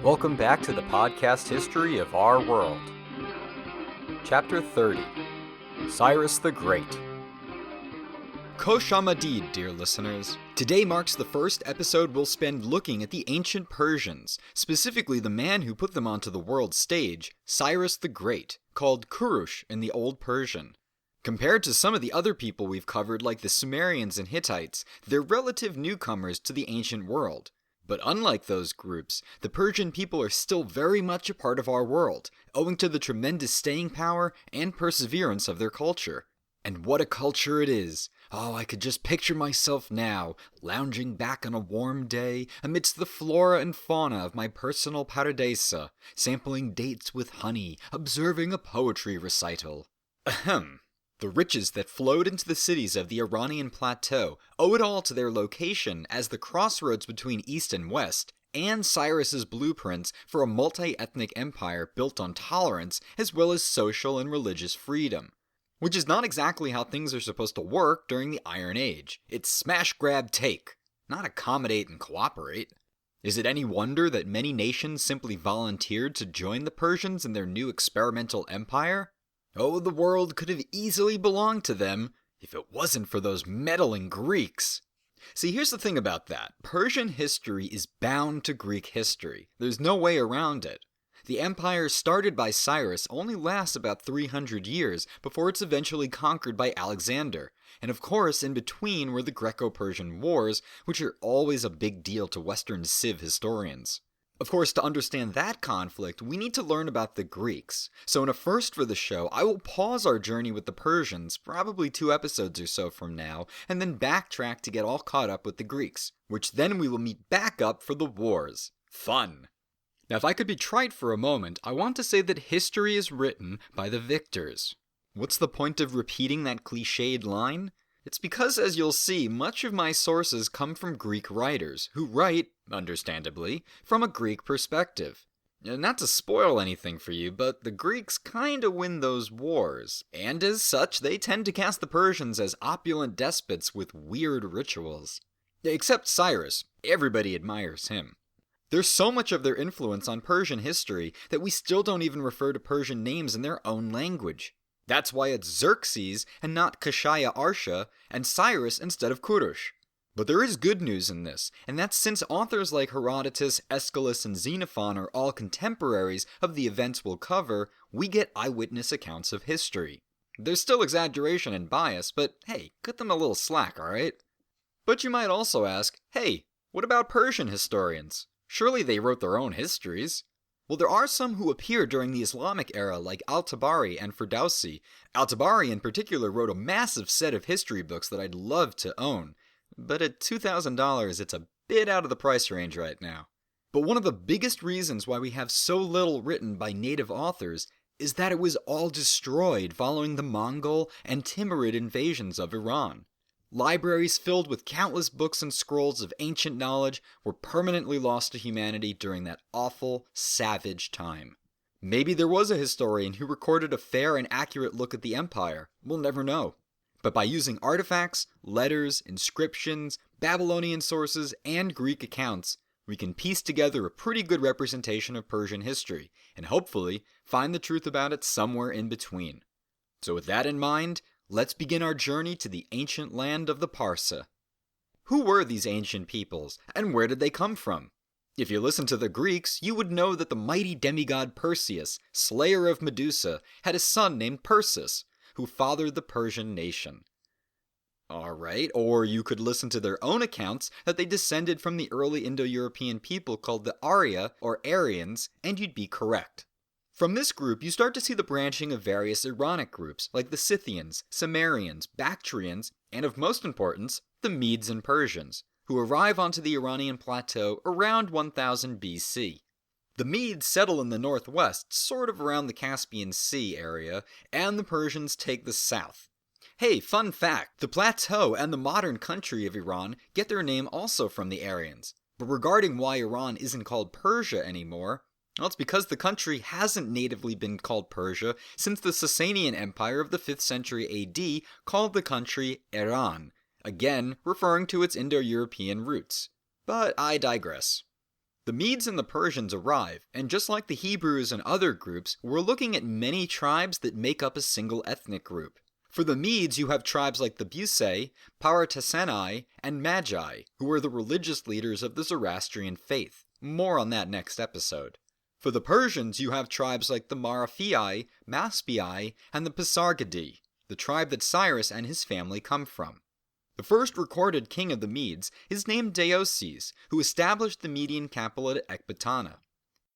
Welcome back to the podcast history of our world. Chapter 30, Cyrus the Great. Khosh Amadid, dear listeners. Today marks the first episode we'll spend looking at the ancient Persians, specifically the man who put them onto the world stage, Cyrus the Great, called Kurush in the Old Persian. Compared to some of the other people we've covered like the Sumerians and Hittites, they're relative newcomers to the ancient world. But unlike those groups, the Persian people are still very much a part of our world, owing to the tremendous staying power and perseverance of their culture. And what a culture it is! Oh, I could just picture myself now, lounging back on a warm day, amidst the flora and fauna of my personal paradisa, sampling dates with honey, observing a poetry recital. Ahem. The riches that flowed into the cities of the Iranian plateau owe it all to their location as the crossroads between East and West, and Cyrus's blueprints for a multi-ethnic empire built on tolerance as well as social and religious freedom. Which is not exactly how things are supposed to work during the Iron Age. It's smash, grab, take, not accommodate and cooperate. Is it any wonder that many nations simply volunteered to join the Persians in their new experimental empire? Oh, the world could have easily belonged to them if it wasn't for those meddling Greeks. See, here's the thing about that. Persian history is bound to Greek history. There's no way around it. The empire started by Cyrus only lasts about 300 years before it's eventually conquered by Alexander. And of course, in between were the Greco-Persian Wars, which are always a big deal to Western Civ historians. Of course, to understand that conflict, we need to learn about the Greeks. So in a first for the show, I will pause our journey with the Persians, probably 2 episodes or so from now, and then backtrack to get all caught up with the Greeks, which then we will meet back up for the wars. Fun! Now if I could be trite for a moment, I want to say that history is written by the victors. What's the point of repeating that cliched line? It's because, as you'll see, much of my sources come from Greek writers, who write, understandably, from a Greek perspective. Not to spoil anything for you, but the Greeks kinda win those wars, and as such, they tend to cast the Persians as opulent despots with weird rituals. Except Cyrus. Everybody admires him. There's so much of their influence on Persian history that we still don't even refer to Persian names in their own language. That's why it's Xerxes and not Kashaya Arsha, and Cyrus instead of Kurush. But there is good news in this, and that's since authors like Herodotus, Aeschylus, and Xenophon are all contemporaries of the events we'll cover, we get eyewitness accounts of history. There's still exaggeration and bias, but hey, cut them a little slack, alright? But you might also ask, hey, what about Persian historians? Surely they wrote their own histories. Well, there are some who appeared during the Islamic era, like Al-Tabari and Ferdowsi. Al-Tabari in particular wrote a massive set of history books that I'd love to own. But at $2,000, it's a bit out of the price range right now. But one of the biggest reasons why we have so little written by native authors is that it was all destroyed following the Mongol and Timurid invasions of Iran. Libraries filled with countless books and scrolls of ancient knowledge were permanently lost to humanity during that awful, savage time. Maybe there was a historian who recorded a fair and accurate look at the empire. We'll never know. But by using artifacts, letters, inscriptions, Babylonian sources, and Greek accounts, we can piece together a pretty good representation of Persian history, and hopefully find the truth about it somewhere in between. So with that in mind, let's begin our journey to the ancient land of the Parsa. Who were these ancient peoples, and where did they come from? If you listen to the Greeks, you would know that the mighty demigod Perseus, slayer of Medusa, had a son named Persis, who fathered the Persian nation. Alright, or you could listen to their own accounts that they descended from the early Indo-European people called the Arya, or Aryans, and you'd be correct. From this group, you start to see the branching of various Iranic groups, like the Scythians, Cimmerians, Bactrians, and of most importance, the Medes and Persians, who arrive onto the Iranian plateau around 1000 BC. The Medes settle in the northwest, sort of around the Caspian Sea area, and the Persians take the south. Hey, fun fact, the plateau and the modern country of Iran get their name also from the Aryans. But regarding why Iran isn't called Persia anymore, Well, it's because the country hasn't natively been called Persia since the Sasanian Empire of the 5th century AD called the country Iran, again referring to its Indo-European roots. But I digress. The Medes and the Persians arrive, and just like the Hebrews and other groups, we're looking at many tribes that make up a single ethnic group. For the Medes, you have tribes like the Busei, Parataseni, and Magi, who are the religious leaders of the Zoroastrian faith. More on that next episode. For the Persians, you have tribes like the Marafii, Masbii, and the Pasargadae, the tribe that Cyrus and his family come from. The first recorded king of the Medes is named Deioces, who established the Median capital at Ecbatana.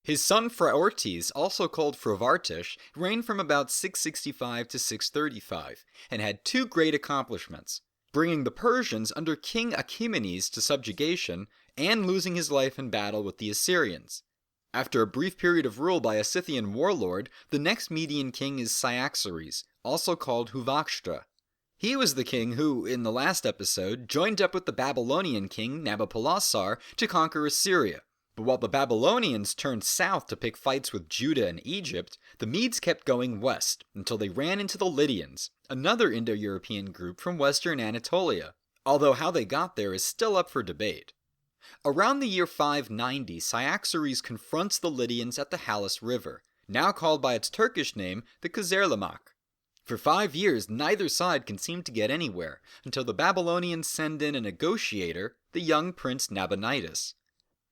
His son Phraortes, also called Phravartish, reigned from about 665 to 635, and had two great accomplishments: bringing the Persians under King Achaemenid to subjugation, and losing his life in battle with the Assyrians. After a brief period of rule by a Scythian warlord, the next Median king is Cyaxares, also called Huvakshta. He was the king who, in the last episode, joined up with the Babylonian king Nabopolassar to conquer Assyria. But while the Babylonians turned south to pick fights with Judah and Egypt, the Medes kept going west until they ran into the Lydians, another Indo-European group from western Anatolia, although how they got there is still up for debate. Around the year 590, Cyaxares confronts the Lydians at the Halys River, now called by its Turkish name the Kazerlamak. For 5 years, neither side can seem to get anywhere, until the Babylonians send in a negotiator, the young prince Nabonidus.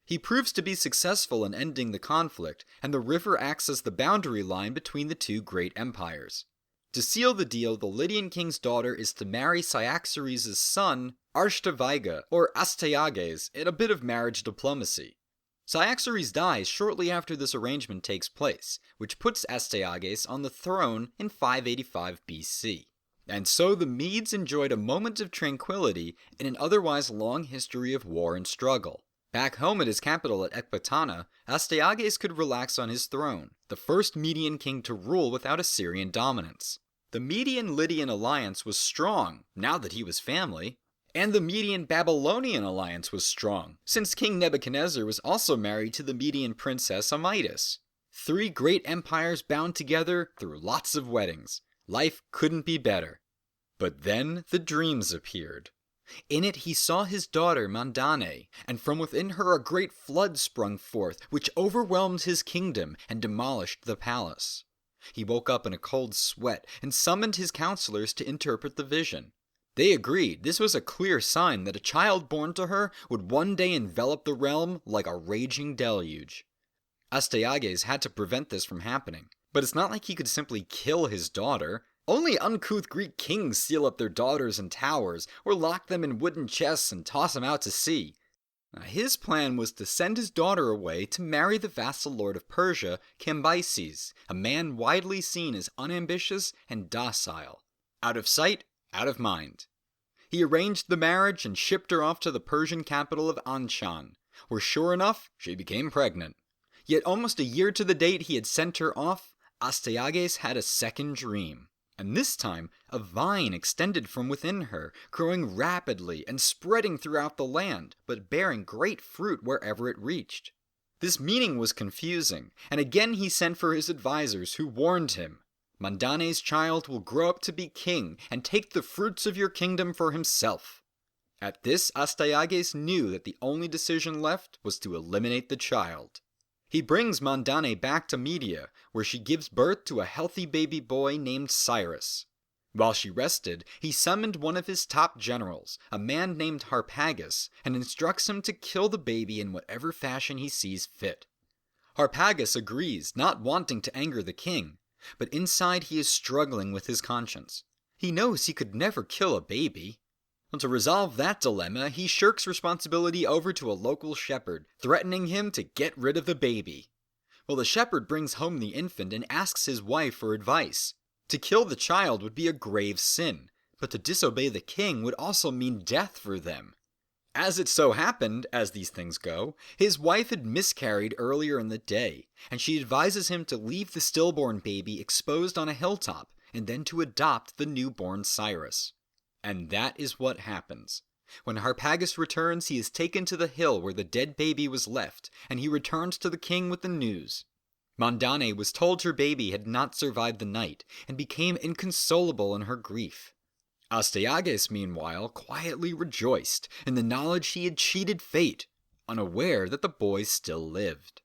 He proves to be successful in ending the conflict, and the river acts as the boundary line between the two great empires. To seal the deal, the Lydian king's daughter is to marry Cyaxares' son, Arshtaviga, or Astyages, in a bit of marriage diplomacy. Cyaxares dies shortly after this arrangement takes place, which puts Astyages on the throne in 585 BC. And so the Medes enjoyed a moment of tranquility in an otherwise long history of war and struggle. Back home at his capital at Ecbatana, Astyages could relax on his throne, the first Median king to rule without Assyrian dominance. The Median-Lydian alliance was strong, now that he was family. And the Median-Babylonian alliance was strong, since King Nebuchadnezzar was also married to the Median princess Amytis. 3 great empires bound together through lots of weddings. Life couldn't be better. But then the dreams appeared. In it he saw his daughter Mandane, and from within her a great flood sprung forth, which overwhelmed his kingdom and demolished the palace. He woke up in a cold sweat and summoned his counselors to interpret the vision. They agreed this was a clear sign that a child born to her would one day envelop the realm like a raging deluge. Astyages had to prevent this from happening, but it's not like he could simply kill his daughter. Only uncouth Greek kings seal up their daughters in towers, or lock them in wooden chests and toss them out to sea. His plan was to send his daughter away to marry the vassal lord of Persia, Cambyses, a man widely seen as unambitious and docile. Out of sight, out of mind. He arranged the marriage and shipped her off to the Persian capital of Anshan, where sure enough, she became pregnant. Yet almost a year to the date he had sent her off, Astyages had a second dream. And this time, a vine extended from within her, growing rapidly and spreading throughout the land, but bearing great fruit wherever it reached. This meaning was confusing, and again he sent for his advisors, who warned him, Mandane's child will grow up to be king and take the fruits of your kingdom for himself. At this, Astyages knew that the only decision left was to eliminate the child. He brings Mandane back to Media, where she gives birth to a healthy baby boy named Cyrus. While she rested, he summoned one of his top generals, a man named Harpagus, and instructs him to kill the baby in whatever fashion he sees fit. Harpagus agrees, not wanting to anger the king, but inside he is struggling with his conscience. He knows he could never kill a baby. To resolve that dilemma, he shirks responsibility over to a local shepherd, threatening him to get rid of the baby. Well, the shepherd brings home the infant and asks his wife for advice. To kill the child would be a grave sin, but to disobey the king would also mean death for them. As it so happened, as these things go, his wife had miscarried earlier in the day, and she advises him to leave the stillborn baby exposed on a hilltop, and then to adopt the newborn Cyrus. And that is what happens. When Harpagus returns, he is taken to the hill where the dead baby was left, and he returns to the king with the news. Mandane was told her baby had not survived the night, and became inconsolable in her grief. Astyages, meanwhile, quietly rejoiced in the knowledge he had cheated fate, unaware that the boys still lived.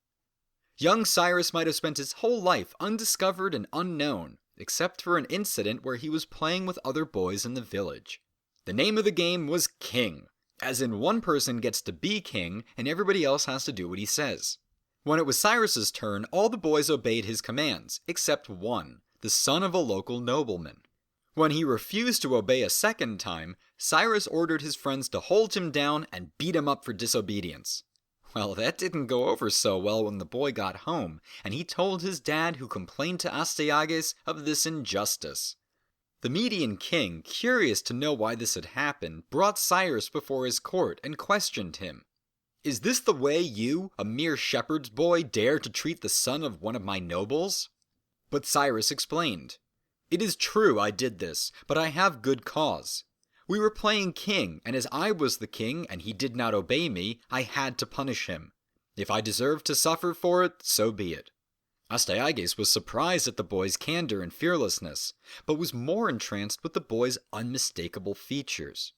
Young Cyrus might have spent his whole life undiscovered and unknown, except for an incident where he was playing with other boys in the village. The name of the game was King, as in one person gets to be king and everybody else has to do what he says. When it was Cyrus's turn, all the boys obeyed his commands, except one, the son of a local nobleman. When he refused to obey a second time, Cyrus ordered his friends to hold him down and beat him up for disobedience. Well, that didn't go over so well when the boy got home, and he told his dad, who complained to Astyages of this injustice. The Median king, curious to know why this had happened, brought Cyrus before his court and questioned him. "Is this the way you, a mere shepherd's boy, dare to treat the son of one of my nobles?" But Cyrus explained, "It is true I did this, but I have good cause. We were playing king, and as I was the king and he did not obey me, I had to punish him. If I deserve to suffer for it, so be it." Astyages was surprised at the boy's candor and fearlessness, but was more entranced with the boy's unmistakable features.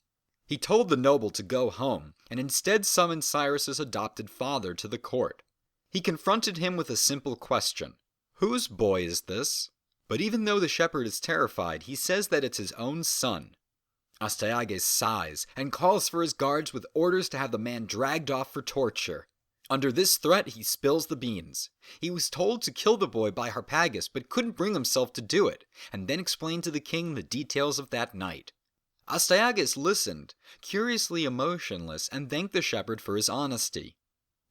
He told the noble to go home, and instead summoned Cyrus's adopted father to the court. He confronted him with a simple question: "Whose boy is this?" But even though the shepherd is terrified, he says that it's his own son. Astyages sighs and calls for his guards with orders to have the man dragged off for torture. Under this threat, he spills the beans. He was told to kill the boy by Harpagus, but couldn't bring himself to do it, and then explained to the king the details of that night. Astyages listened, curiously emotionless, and thanked the shepherd for his honesty.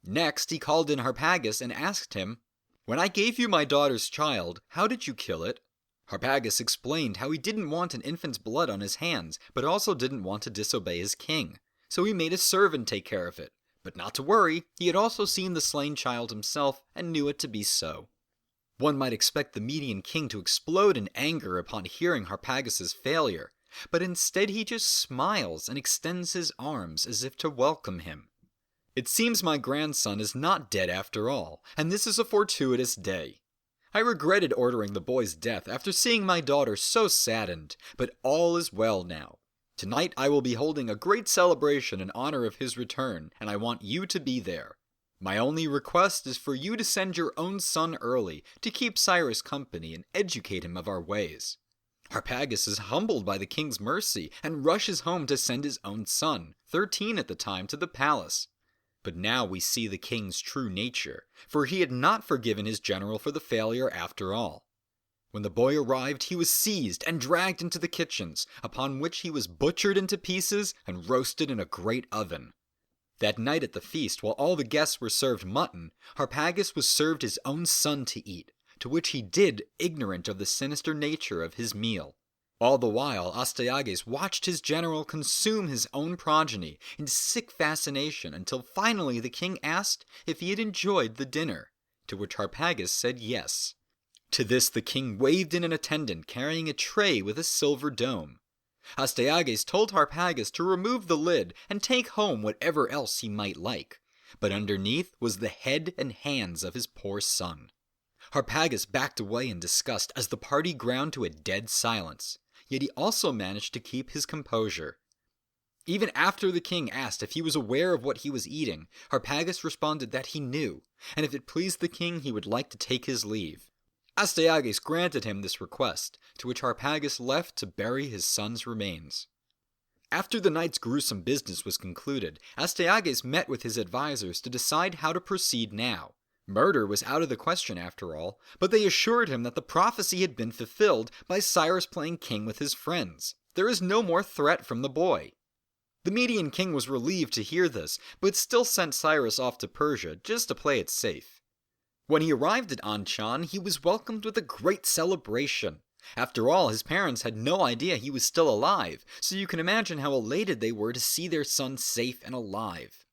Next, he called in Harpagus and asked him, "When I gave you my daughter's child, how did you kill it?" Harpagus explained how he didn't want an infant's blood on his hands, but also didn't want to disobey his king, so he made a servant take care of it. But not to worry, he had also seen the slain child himself and knew it to be so. One might expect the Median king to explode in anger upon hearing Harpagus' failure, but instead he just smiles and extends his arms as if to welcome him. "It seems my grandson is not dead after all, and this is a fortuitous day. I regretted ordering the boy's death after seeing my daughter so saddened, but all is well now. Tonight I will be holding a great celebration in honor of his return, and I want you to be there. My only request is for you to send your own son early to keep Cyrus company and educate him of our ways." Harpagus is humbled by the king's mercy and rushes home to send his own son, 13 at the time, to the palace. But now we see the king's true nature, for he had not forgiven his general for the failure after all. When the boy arrived, he was seized and dragged into the kitchens, upon which he was butchered into pieces and roasted in a great oven. That night at the feast, while all the guests were served mutton, Harpagus was served his own son to eat, to which he did, ignorant of the sinister nature of his meal. All the while, Astyages watched his general consume his own progeny in sick fascination until finally the king asked if he had enjoyed the dinner, to which Harpagus said yes. To this the king waved in an attendant carrying a tray with a silver dome. Astyages told Harpagus to remove the lid and take home whatever else he might like, but underneath was the head and hands of his poor son. Harpagus backed away in disgust as the party ground to a dead silence, yet he also managed to keep his composure. Even after the king asked if he was aware of what he was eating, Harpagus responded that he knew, and if it pleased the king he would like to take his leave. Astyages granted him this request, to which Harpagus left to bury his son's remains. After the night's gruesome business was concluded, Astyages met with his advisors to decide how to proceed now. Murder was out of the question after all, but they assured him that the prophecy had been fulfilled by Cyrus playing king with his friends. There is no more threat from the boy. The Median king was relieved to hear this, but still sent Cyrus off to Persia just to play it safe. When he arrived at Anshan, he was welcomed with a great celebration. After all, his parents had no idea he was still alive, so you can imagine how elated they were to see their son safe and alive.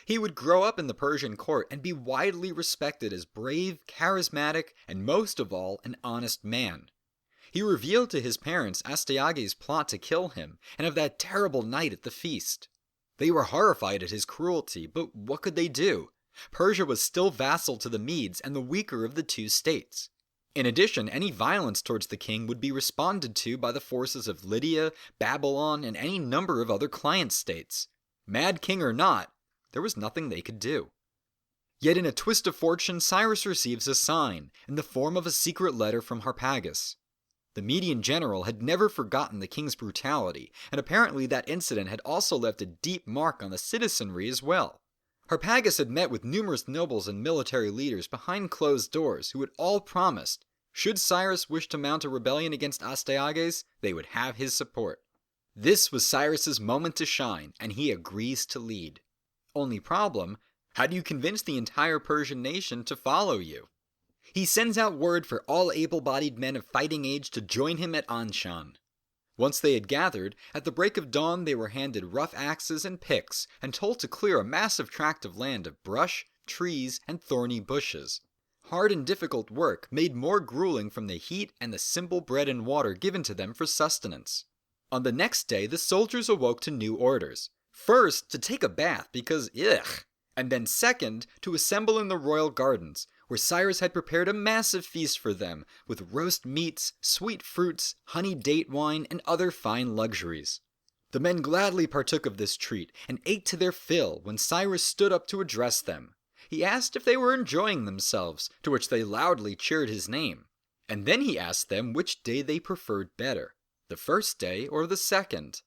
He would grow up in the Persian court and be widely respected as brave, charismatic, and most of all, an honest man. He revealed to his parents Astyages' plot to kill him, and of that terrible night at the feast. They were horrified at his cruelty, but what could they do? Persia was still vassal to the Medes and the weaker of the two states. In addition, any violence towards the king would be responded to by the forces of Lydia, Babylon, and any number of other client states. Mad king or not, there was nothing they could do. Yet in a twist of fortune, Cyrus receives a sign, in the form of a secret letter from Harpagus. The Median general had never forgotten the king's brutality, and apparently that incident had also left a deep mark on the citizenry as well. Harpagus had met with numerous nobles and military leaders behind closed doors who had all promised, should Cyrus wish to mount a rebellion against Astyages, they would have his support. This was Cyrus's moment to shine, and he agrees to lead. Only problem, how do you convince the entire Persian nation to follow you? He sends out word for all able-bodied men of fighting age to join him at Anshan. Once they had gathered, at the break of dawn they were handed rough axes and picks and told to clear a massive tract of land of brush, trees, and thorny bushes. Hard and difficult work, made more grueling from the heat and the simple bread and water given to them for sustenance. On the next day the soldiers awoke to new orders. First, to take a bath because ugh! And then second, to assemble in the royal gardens, where Cyrus had prepared a massive feast for them, with roast meats, sweet fruits, honey date wine, and other fine luxuries. The men gladly partook of this treat, and ate to their fill when Cyrus stood up to address them. He asked if they were enjoying themselves, to which they loudly cheered his name. And then he asked them which day they preferred better, the first day or the second.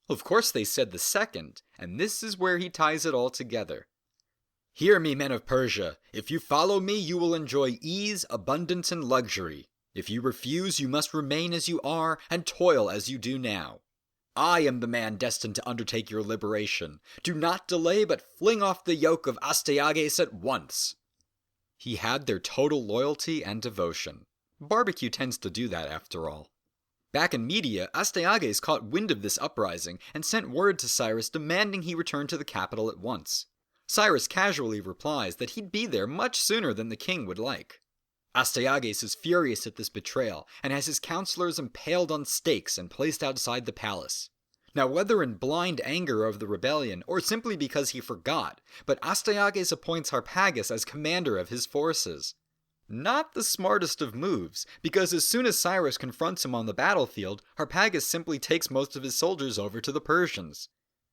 Of course they said the second, and this is where he ties it all together. Hear me, men of Persia. If you follow me, you will enjoy ease, abundance, and luxury. If you refuse, you must remain as you are and toil as you do now. I am the man destined to undertake your liberation. Do not delay, but fling off the yoke of Astyages at once. He had their total loyalty and devotion. Barbecue tends to do that, after all. Back in Media, Astyages caught wind of this uprising and sent word to Cyrus demanding he return to the capital at once. Cyrus casually replies that he'd be there much sooner than the king would like. Astyages is furious at this betrayal and has his counselors impaled on stakes and placed outside the palace. Now whether in blind anger of the rebellion or simply because he forgot, but Astyages appoints Harpagus as commander of his forces. Not the smartest of moves, because as soon as Cyrus confronts him on the battlefield, Harpagus simply takes most of his soldiers over to the Persians.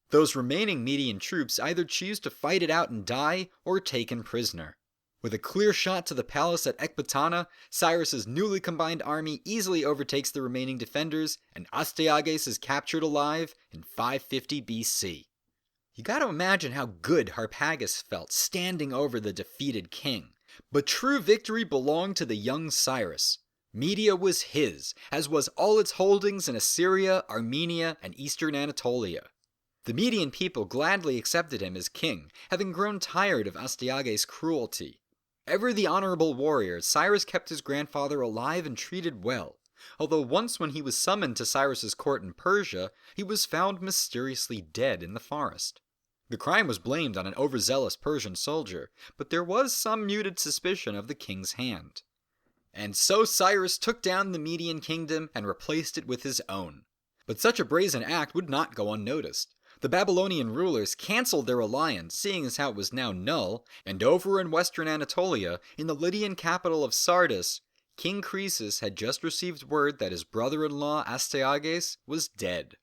Those remaining Median troops either choose to fight it out and die, or taken prisoner. With a clear shot to the palace at Ecbatana, Cyrus's newly combined army easily overtakes the remaining defenders, and Astyages is captured alive in 550 BC. You gotta imagine how good Harpagus felt standing over the defeated king. But true victory belonged to the young Cyrus. Media was his, as was all its holdings in Assyria, Armenia, and eastern Anatolia. The Median people gladly accepted him as king, having grown tired of Astyages' cruelty. Ever the honorable warrior, Cyrus kept his grandfather alive and treated well, although once when he was summoned to Cyrus's court in Persia, he was found mysteriously dead in the forest. The crime was blamed on an overzealous Persian soldier, but there was some muted suspicion of the king's hand. And so Cyrus took down the Median kingdom and replaced it with his own. But such a brazen act would not go unnoticed. The Babylonian rulers cancelled their alliance, seeing as how it was now null, and over in western Anatolia, in the Lydian capital of Sardis, King Croesus had just received word that his brother-in-law Astyages was dead.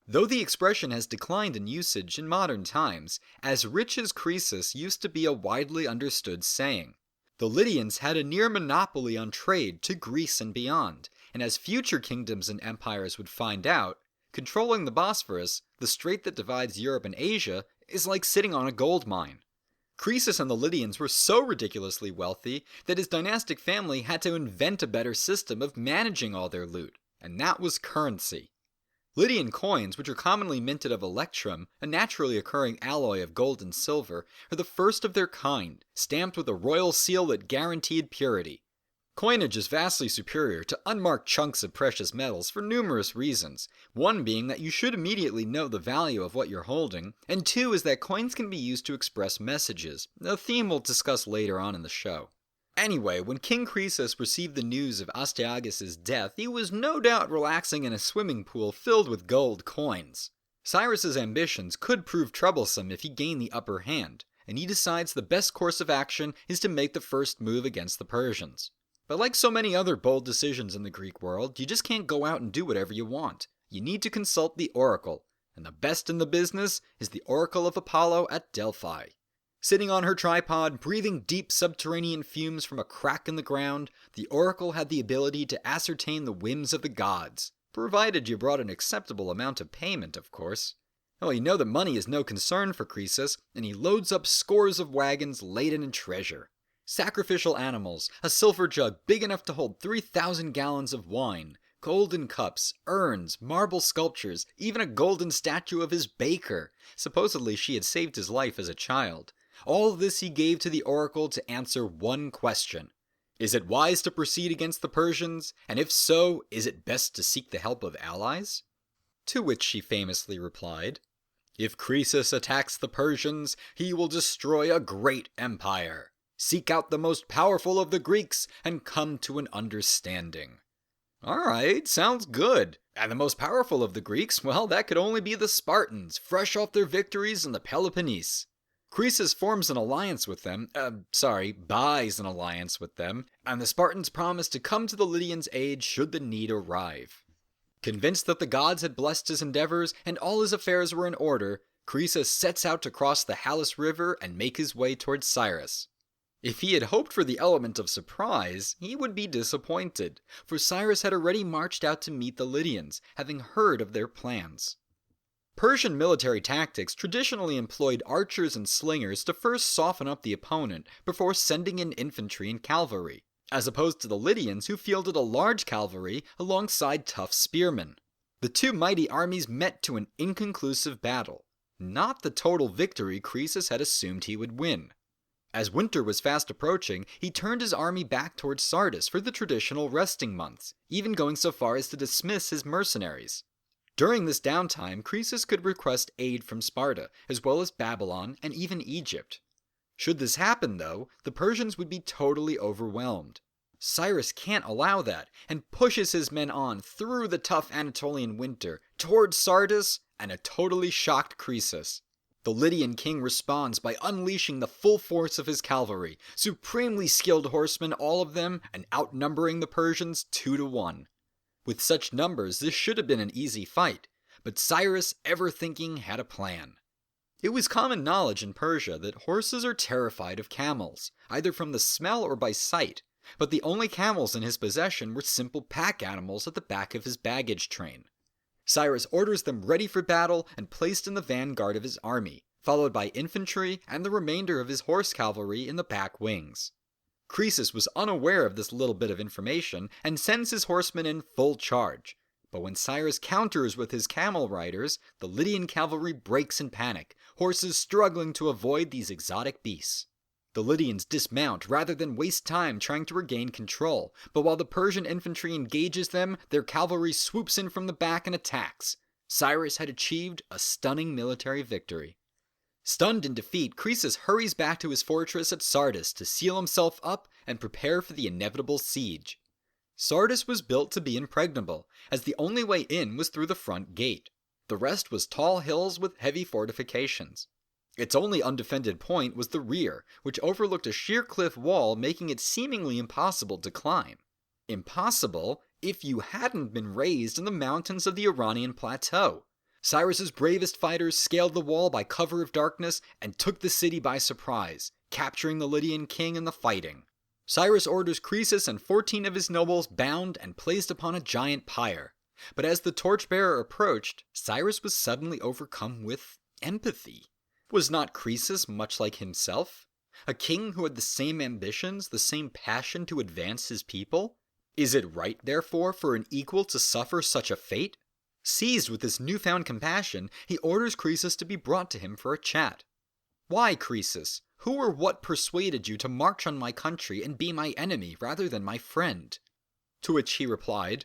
Though the expression has declined in usage in modern times, as rich as Croesus used to be a widely understood saying. The Lydians had a near monopoly on trade to Greece and beyond, and as future kingdoms and empires would find out, controlling the Bosphorus, the strait that divides Europe and Asia, is like sitting on a gold mine. Croesus and the Lydians were so ridiculously wealthy that his dynastic family had to invent a better system of managing all their loot, and that was currency. Lydian coins, which are commonly minted of electrum, a naturally occurring alloy of gold and silver, are the first of their kind, stamped with a royal seal that guaranteed purity. Coinage is vastly superior to unmarked chunks of precious metals for numerous reasons, one being that you should immediately know the value of what you're holding, and two is that coins can be used to express messages, a theme we'll discuss later on in the show. Anyway, when King Croesus received the news of Astyages' death, he was no doubt relaxing in a swimming pool filled with gold coins. Cyrus's ambitions could prove troublesome if he gained the upper hand, and he decides the best course of action is to make the first move against the Persians. But like so many other bold decisions in the Greek world, you just can't go out and do whatever you want. You need to consult the oracle, and the best in the business is the oracle of Apollo at Delphi. Sitting on her tripod, breathing deep subterranean fumes from a crack in the ground, the oracle had the ability to ascertain the whims of the gods, provided you brought an acceptable amount of payment, of course. Well, you know that money is no concern for Croesus, and he loads up scores of wagons laden in treasure. Sacrificial animals, a silver jug big enough to hold 3,000 gallons of wine, golden cups, urns, marble sculptures, even a golden statue of his baker. Supposedly she had saved his life as a child. All this he gave to the oracle to answer one question. Is it wise to proceed against the Persians? And if so, is it best to seek the help of allies? To which she famously replied, "If Croesus attacks the Persians, he will destroy a great empire. Seek out the most powerful of the Greeks and come to an understanding." Alright, sounds good. And the most powerful of the Greeks, well, that could only be the Spartans, fresh off their victories in the Peloponnese. Croesus forms an alliance with them, buys an alliance with them, and the Spartans promise to come to the Lydians' aid should the need arrive. Convinced that the gods had blessed his endeavors and all his affairs were in order, Croesus sets out to cross the Halys River and make his way towards Cyrus. If he had hoped for the element of surprise, he would be disappointed, for Cyrus had already marched out to meet the Lydians, having heard of their plans. Persian military tactics traditionally employed archers and slingers to first soften up the opponent before sending in infantry and cavalry, as opposed to the Lydians who fielded a large cavalry alongside tough spearmen. The two mighty armies met to an inconclusive battle, not the total victory Croesus had assumed he would win. As winter was fast approaching, he turned his army back towards Sardis for the traditional resting months, even going so far as to dismiss his mercenaries. During this downtime, Croesus could request aid from Sparta, as well as Babylon and even Egypt. Should this happen, though, the Persians would be totally overwhelmed. Cyrus can't allow that, and pushes his men on through the tough Anatolian winter, towards Sardis, and a totally shocked Croesus. The Lydian king responds by unleashing the full force of his cavalry, supremely skilled horsemen all of them, and outnumbering the Persians 2-1. With such numbers, this should have been an easy fight, but Cyrus, ever thinking, had a plan. It was common knowledge in Persia that horses are terrified of camels, either from the smell or by sight, but the only camels in his possession were simple pack animals at the back of his baggage train. Cyrus orders them ready for battle and placed in the vanguard of his army, followed by infantry and the remainder of his horse cavalry in the back wings. Croesus was unaware of this little bit of information and sends his horsemen in full charge. But when Cyrus counters with his camel riders, the Lydian cavalry breaks in panic, horses struggling to avoid these exotic beasts. The Lydians dismount rather than waste time trying to regain control, but while the Persian infantry engages them, their cavalry swoops in from the back and attacks. Cyrus had achieved a stunning military victory. Stunned in defeat, Croesus hurries back to his fortress at Sardis to seal himself up and prepare for the inevitable siege. Sardis was built to be impregnable, as the only way in was through the front gate. The rest was tall hills with heavy fortifications. Its only undefended point was the rear, which overlooked a sheer cliff wall, making it seemingly impossible to climb. Impossible if you hadn't been raised in the mountains of the Iranian plateau. Cyrus's bravest fighters scaled the wall by cover of darkness and took the city by surprise, capturing the Lydian king in the fighting. Cyrus orders Croesus and 14 of his nobles bound and placed upon a giant pyre. But as the torchbearer approached, Cyrus was suddenly overcome with empathy. Was not Croesus much like himself? A king who had the same ambitions, the same passion to advance his people? Is it right, therefore, for an equal to suffer such a fate? Seized with this newfound compassion, he orders Croesus to be brought to him for a chat. "Why, Croesus, who or what persuaded you to march on my country and be my enemy rather than my friend?" To which he replied,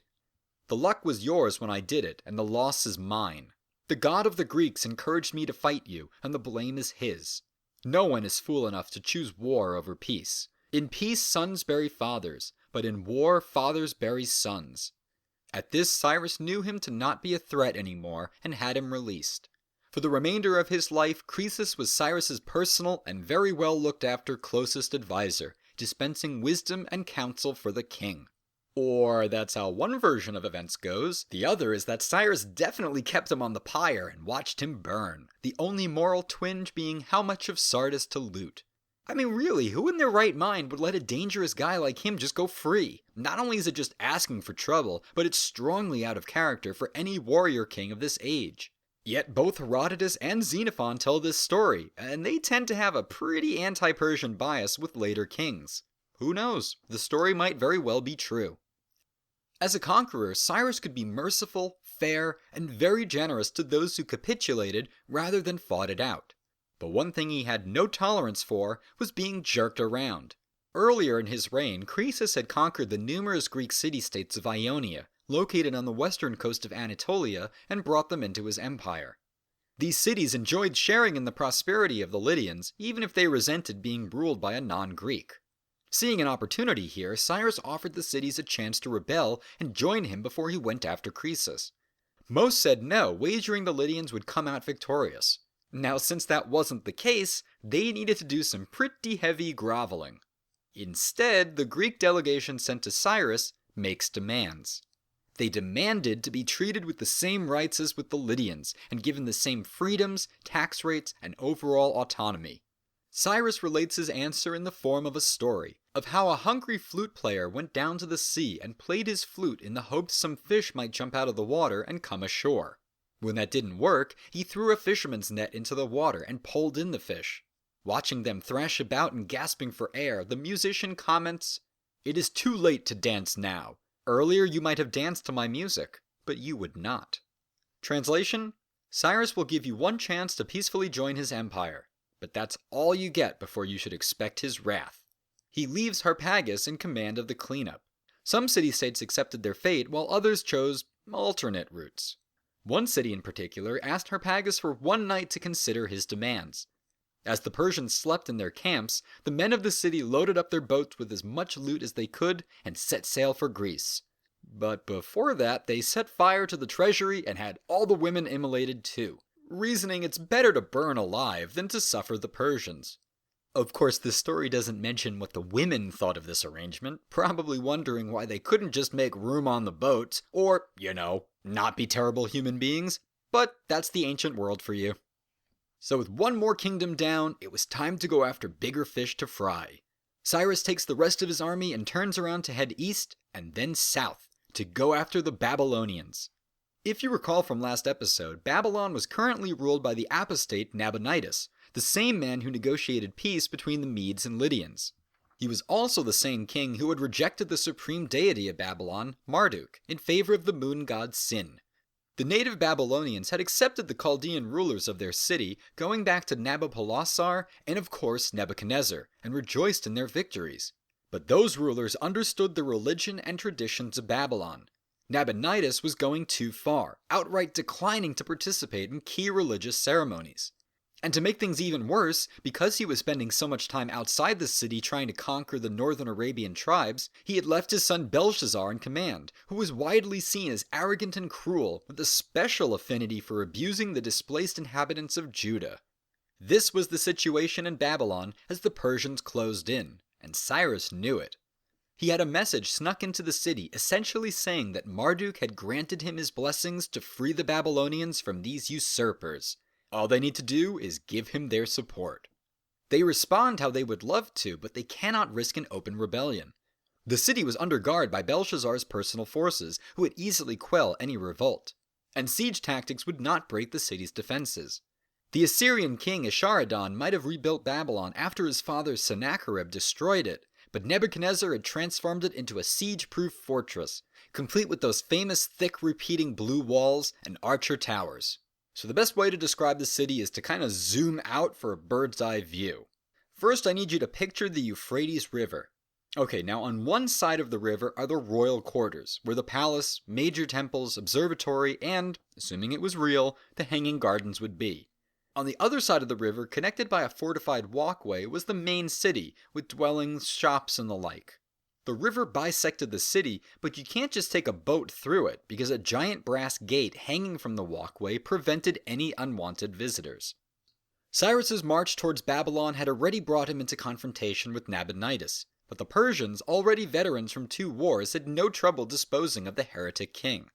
"The luck was yours when I did it, and the loss is mine. The god of the Greeks encouraged me to fight you, and the blame is his. No one is fool enough to choose war over peace. In peace sons bury fathers, but in war fathers bury sons." At this, Cyrus knew him to not be a threat anymore and had him released. For the remainder of his life, Croesus was Cyrus's personal and very well looked after closest advisor, dispensing wisdom and counsel for the king. Or that's how one version of events goes. The other is that Cyrus definitely kept him on the pyre and watched him burn, the only moral twinge being how much of Sardis to loot. I mean, really, who in their right mind would let a dangerous guy like him just go free? Not only is it just asking for trouble, but it's strongly out of character for any warrior king of this age. Yet both Herodotus and Xenophon tell this story, and they tend to have a pretty anti-Persian bias with later kings. Who knows? The story might very well be true. As a conqueror, Cyrus could be merciful, fair, and very generous to those who capitulated rather than fought it out. But one thing he had no tolerance for was being jerked around. Earlier in his reign, Croesus had conquered the numerous Greek city-states of Ionia, located on the western coast of Anatolia, and brought them into his empire. These cities enjoyed sharing in the prosperity of the Lydians, even if they resented being ruled by a non-Greek. Seeing an opportunity here, Cyrus offered the cities a chance to rebel and join him before he went after Croesus. Most said no, wagering the Lydians would come out victorious. Now, since that wasn't the case, they needed to do some pretty heavy groveling. Instead, the Greek delegation sent to Cyrus makes demands. They demanded to be treated with the same rights as with the Lydians, and given the same freedoms, tax rates, and overall autonomy. Cyrus relates his answer in the form of a story, of how a hungry flute player went down to the sea and played his flute in the hopes some fish might jump out of the water and come ashore. When that didn't work, he threw a fisherman's net into the water and pulled in the fish. Watching them thrash about and gasping for air, the musician comments, "It is too late to dance now. Earlier you might have danced to my music, but you would not." Translation: Cyrus will give you one chance to peacefully join his empire, but that's all you get before you should expect his wrath. He leaves Harpagus in command of the cleanup. Some city-states accepted their fate, while others chose alternate routes. One city in particular asked Harpagus for one night to consider his demands. As the Persians slept in their camps, the men of the city loaded up their boats with as much loot as they could and set sail for Greece. But before that, they set fire to the treasury and had all the women immolated too, reasoning it's better to burn alive than to suffer the Persians. Of course, this story doesn't mention what the women thought of this arrangement, probably wondering why they couldn't just make room on the boats, or, not be terrible human beings, but that's the ancient world for you. So with one more kingdom down, it was time to go after bigger fish to fry. Cyrus takes the rest of his army and turns around to head east and then south to go after the Babylonians. If you recall from last episode, Babylon was currently ruled by the apostate Nabonidus, the same man who negotiated peace between the Medes and Lydians. He was also the same king who had rejected the supreme deity of Babylon, Marduk, in favor of the moon god Sin. The native Babylonians had accepted the Chaldean rulers of their city, going back to Nabopolassar and of course Nebuchadnezzar, and rejoiced in their victories. But those rulers understood the religion and traditions of Babylon. Nabonidus was going too far, outright declining to participate in key religious ceremonies. And to make things even worse, because he was spending so much time outside the city trying to conquer the northern Arabian tribes, he had left his son Belshazzar in command, who was widely seen as arrogant and cruel, with a special affinity for abusing the displaced inhabitants of Judah. This was the situation in Babylon as the Persians closed in, and Cyrus knew it. He had a message snuck into the city essentially saying that Marduk had granted him his blessings to free the Babylonians from these usurpers. All they need to do is give him their support. They respond how they would love to, but they cannot risk an open rebellion. The city was under guard by Belshazzar's personal forces, who would easily quell any revolt, and siege tactics would not break the city's defenses. The Assyrian king Esarhaddon might have rebuilt Babylon after his father Sennacherib destroyed it, but Nebuchadnezzar had transformed it into a siege-proof fortress, complete with those famous thick repeating blue walls and archer towers. So the best way to describe the city is to kind of zoom out for a bird's eye view. First, I need you to picture the Euphrates River. Okay, now on one side of the river are the royal quarters, where the palace, major temples, observatory, and, assuming it was real, the hanging gardens would be. On the other side of the river, connected by a fortified walkway, was the main city, with dwellings, shops, and the like. The river bisected the city, but you can't just take a boat through it because a giant brass gate hanging from the walkway prevented any unwanted visitors. Cyrus's march towards Babylon had already brought him into confrontation with Nabonidus, but the Persians, already veterans from 2 wars, had no trouble disposing of the heretic king.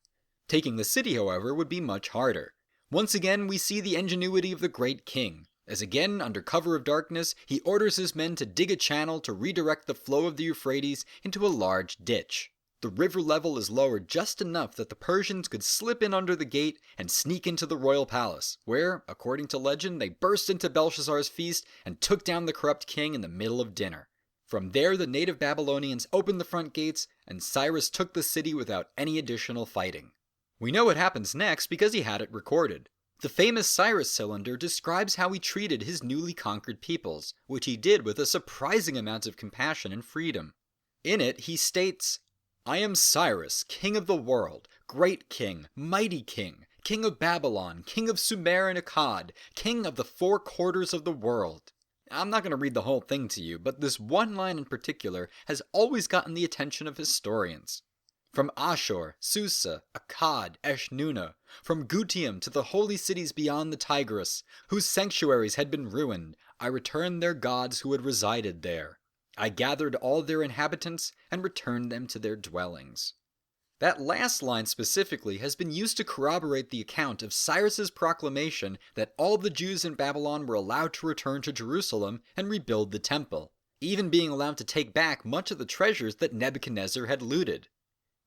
Taking the city, however, would be much harder. Once again, we see the ingenuity of the great king, as again, under cover of darkness, he orders his men to dig a channel to redirect the flow of the Euphrates into a large ditch. The river level is lowered just enough that the Persians could slip in under the gate and sneak into the royal palace, where, according to legend, they burst into Belshazzar's feast and took down the corrupt king in the middle of dinner. From there, the native Babylonians opened the front gates, and Cyrus took the city without any additional fighting. We know what happens next because he had it recorded. The famous Cyrus cylinder describes how he treated his newly conquered peoples, which he did with a surprising amount of compassion and freedom. In it, he states, "I am Cyrus, king of the world, great king, mighty king, king of Babylon, king of Sumer and Akkad, king of the 4 quarters of the world." I'm not going to read the whole thing to you, but this one line in particular has always gotten the attention of historians. From Ashur, Susa, Akkad, Eshnuna, from Gutium to the holy cities beyond the Tigris, whose sanctuaries had been ruined, I returned their gods who had resided there. I gathered all their inhabitants and returned them to their dwellings. That last line specifically has been used to corroborate the account of Cyrus's proclamation that all the Jews in Babylon were allowed to return to Jerusalem and rebuild the temple, even being allowed to take back much of the treasures that Nebuchadnezzar had looted.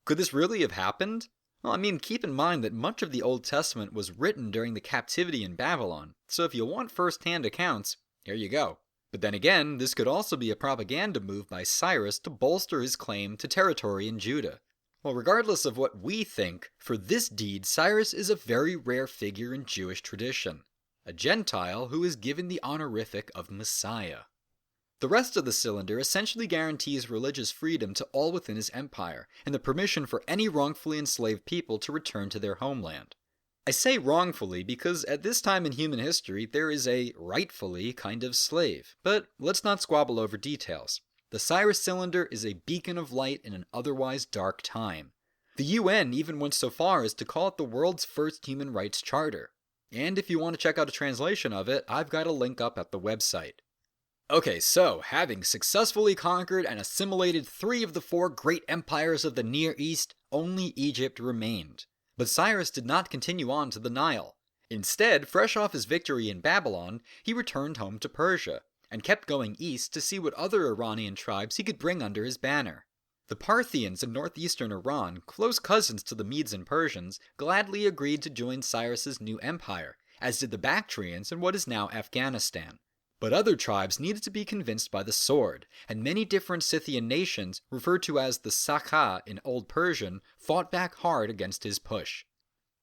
Could this really have happened? Well, keep in mind that much of the Old Testament was written during the captivity in Babylon, so if you want first-hand accounts, here you go. But then again, this could also be a propaganda move by Cyrus to bolster his claim to territory in Judah. Well, regardless of what we think, for this deed, Cyrus is a very rare figure in Jewish tradition, a Gentile who is given the honorific of Messiah. The rest of the cylinder essentially guarantees religious freedom to all within his empire, and the permission for any wrongfully enslaved people to return to their homeland. I say wrongfully because at this time in human history there is a rightfully kind of slave, but let's not squabble over details. The Cyrus cylinder is a beacon of light in an otherwise dark time. The UN even went so far as to call it the world's first human rights charter. And if you want to check out a translation of it, I've got a link up at the website. Okay, so, having successfully conquered and assimilated 3 of the 4 great empires of the Near East, only Egypt remained. But Cyrus did not continue on to the Nile. Instead, fresh off his victory in Babylon, he returned home to Persia, and kept going east to see what other Iranian tribes he could bring under his banner. The Parthians in northeastern Iran, close cousins to the Medes and Persians, gladly agreed to join Cyrus's new empire, as did the Bactrians in what is now Afghanistan. But other tribes needed to be convinced by the sword, and many different Scythian nations, referred to as the Sakha in Old Persian, fought back hard against his push.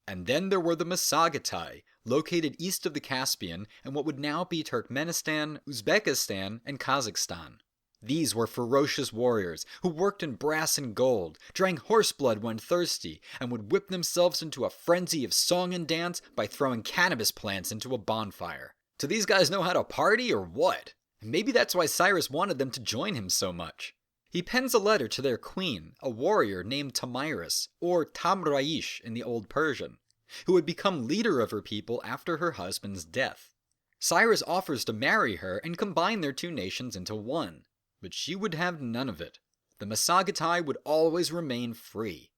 And then there were the Masagatai, located east of the Caspian and what would now be Turkmenistan, Uzbekistan, and Kazakhstan. These were ferocious warriors who worked in brass and gold, drank horse blood when thirsty, and would whip themselves into a frenzy of song and dance by throwing cannabis plants into a bonfire. Do these guys know how to party or what? Maybe that's why Cyrus wanted them to join him so much. He pens a letter to their queen, a warrior named Tamiris, or Tamraish in the Old Persian, who would become leader of her people after her husband's death. Cyrus offers to marry her and combine their 2 nations into one, but she would have none of it. The Masagatai would always remain free.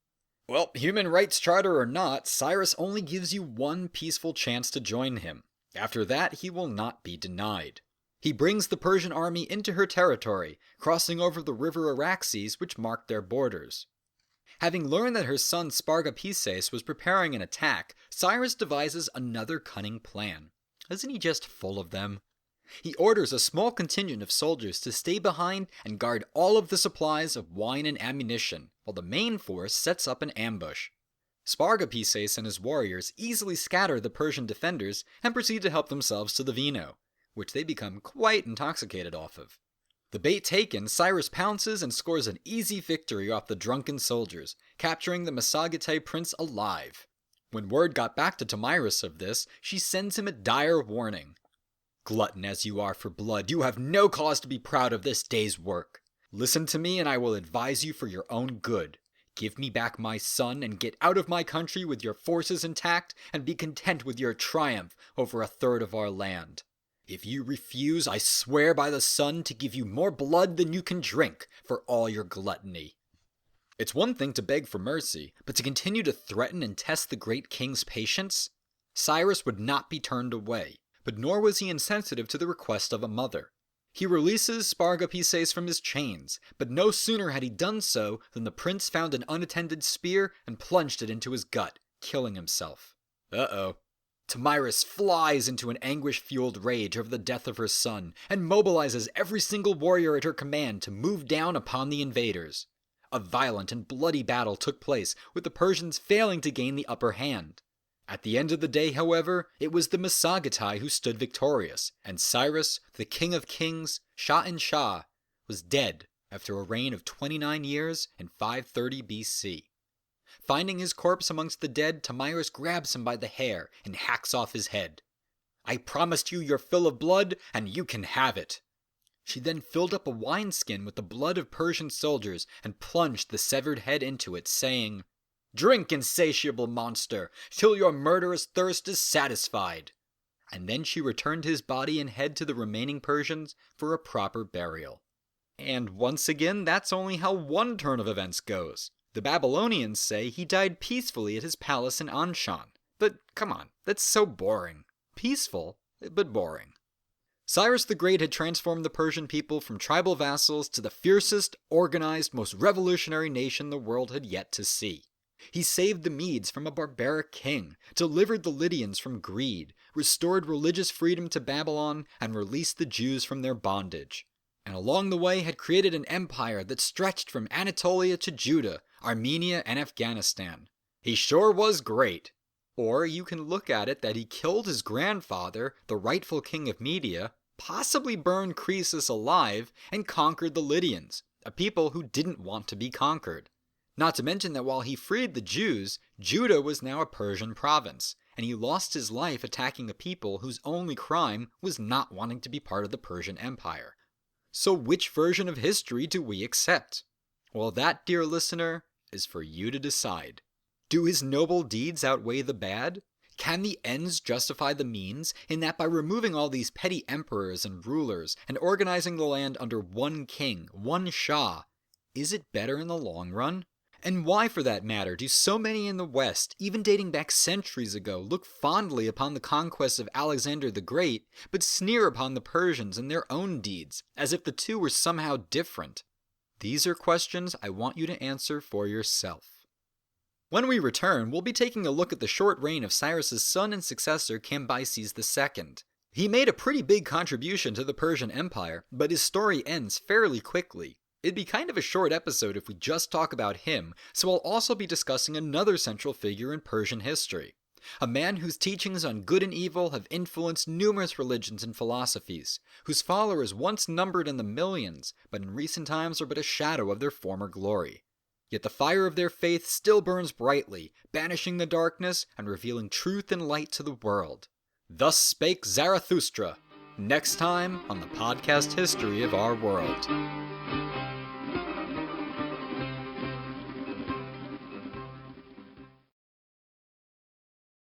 Well, human rights charter or not, Cyrus only gives you one peaceful chance to join him. After that, he will not be denied. He brings the Persian army into her territory, crossing over the river Araxes, which marked their borders. Having learned that her son Spargapises was preparing an attack, Cyrus devises another cunning plan. Isn't he just full of them? He orders a small contingent of soldiers to stay behind and guard all of the supplies of wine and ammunition, while the main force sets up an ambush. Spargapises and his warriors easily scatter the Persian defenders and proceed to help themselves to the vino, which they become quite intoxicated off of. The bait taken, Cyrus pounces and scores an easy victory off the drunken soldiers, capturing the Masagatai prince alive. When word got back to Tamiris of this, she sends him a dire warning. "Glutton as you are for blood, you have no cause to be proud of this day's work. Listen to me and I will advise you for your own good. Give me back my son and get out of my country with your forces intact and be content with your triumph over a third of our land. If you refuse, I swear by the sun to give you more blood than you can drink for all your gluttony." It's one thing to beg for mercy, but to continue to threaten and test the great king's patience? Cyrus would not be turned away, but nor was he insensitive to the request of a mother. He releases Spargapises from his chains, but no sooner had he done so than the prince found an unattended spear and plunged it into his gut, killing himself. Uh-oh. Tomyris flies into an anguish-fueled rage over the death of her son, and mobilizes every single warrior at her command to move down upon the invaders. A violent and bloody battle took place, with the Persians failing to gain the upper hand. At the end of the day, however, it was the Massagetai who stood victorious, and Cyrus, the king of kings, Shah, was dead after a reign of 29 years in 530 BC. Finding his corpse amongst the dead, Tomyris grabs him by the hair and hacks off his head. "I promised you your fill of blood, and you can have it." She then filled up a wineskin with the blood of Persian soldiers and plunged the severed head into it, saying, "Drink, insatiable monster, till your murderous thirst is satisfied." And then she returned his body and head to the remaining Persians for a proper burial. And once again, that's only how one turn of events goes. The Babylonians say he died peacefully at his palace in Anshan. But come on, that's so boring. Peaceful, but boring. Cyrus the Great had transformed the Persian people from tribal vassals to the fiercest, organized, most revolutionary nation the world had yet to see. He saved the Medes from a barbaric king, delivered the Lydians from greed, restored religious freedom to Babylon, and released the Jews from their bondage. And along the way had created an empire that stretched from Anatolia to Judah, Armenia, and Afghanistan. He sure was great. Or you can look at it that he killed his grandfather, the rightful king of Media, possibly burned Croesus alive, and conquered the Lydians, a people who didn't want to be conquered. Not to mention that while he freed the Jews, Judah was now a Persian province, and he lost his life attacking a people whose only crime was not wanting to be part of the Persian Empire. So which version of history do we accept? Well, that, dear listener, is for you to decide. Do his noble deeds outweigh the bad? Can the ends justify the means, in that by removing all these petty emperors and rulers and organizing the land under one king, one Shah, is it better in the long run? And why, for that matter, do so many in the West, even dating back centuries ago, look fondly upon the conquests of Alexander the Great, but sneer upon the Persians and their own deeds, as if the two were somehow different? These are questions I want you to answer for yourself. When we return, we'll be taking a look at the short reign of Cyrus's son and successor, Cambyses II. He made a pretty big contribution to the Persian Empire, but his story ends fairly quickly. It'd be kind of a short episode if we just talk about him, so I'll also be discussing another central figure in Persian history. A man whose teachings on good and evil have influenced numerous religions and philosophies, whose followers once numbered in the millions, but in recent times are but a shadow of their former glory. Yet the fire of their faith still burns brightly, banishing the darkness and revealing truth and light to the world. Thus spake Zarathustra, next time on the podcast History of Our World.